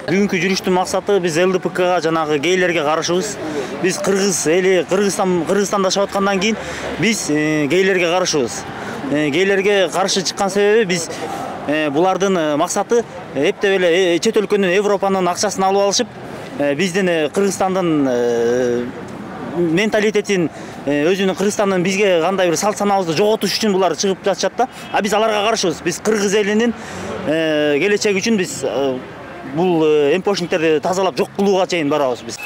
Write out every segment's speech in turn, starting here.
Бүгүнкү жүрүштүн максаты биз ЛДПКга жанагы гейлерге каршыбыз. Биз кыргыз эли Кыргызстанда жашап аткандан кийин биз гейлерге каршыбыз. Гейлерге каршы чыккан себеби биз булардын максаты эптеп эле чет өлкөнүн Европанын акчасын алып алышып, биздин Кыргызстандын менталитетин, өзүнүн Кыргызстандын бизге кандай бир салт санабызды жоготуш үчүн булар чыгып жатышат да. Биз аларга каршыбыз. Биз кыргыз элинин келечеги үчүн биз бул эмпошникттерди тазалап жок кылууга чейин барабыз биз.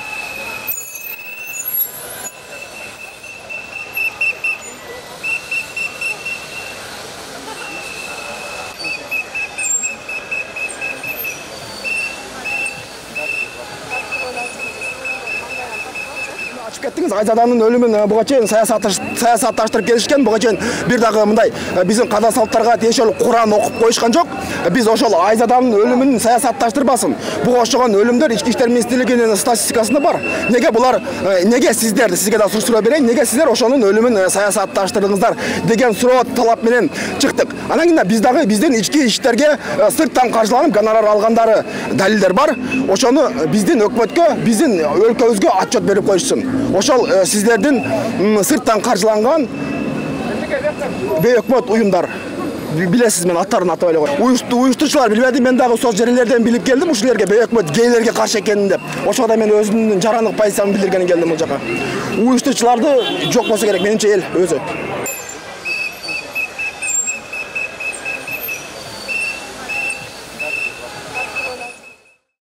Açıp kettiniz, Айзаданын өлümün буга чейин саясатташтырып келишкен, буга чейин бир дагы мындай биздин када салттарга тиешелүү Куран окуп коюшкан жок. Биз ошол Айзаданын өлümүн саясатташтырбасын. Буга окшогон өлümдөр Ички иштер министрлигинин статистикасында бар. Неге булар, неге сиздер, сизге да суроо берейин, неге сиздер ошонун өлümүн саясатташтырдыңыздар деген суроо талап менен чыктык. Анан кийин биз дагы биздин ички иштерге сырттан каржыланып гонорар алгандары далилдер бар. Ошону биздин өкмөткө, биздин өлкөбүзгө отчет берип коюшсун. Ошол сиздердин сырттан каржыланган бейөкмөт уюмдар. Билесиз, мен аттарын атап эле кой. Уюштуруучулар билбедим, мен дагы сол жерлерден билип келдим, ушулерге бейөкмөт гейлерге каршы экенин деп. Ошого да мен өзүмдүн жарандык позициямды билдиргени келдим бул жака. Уюштуруучуларды жок болсо керек, менимче эл өзү.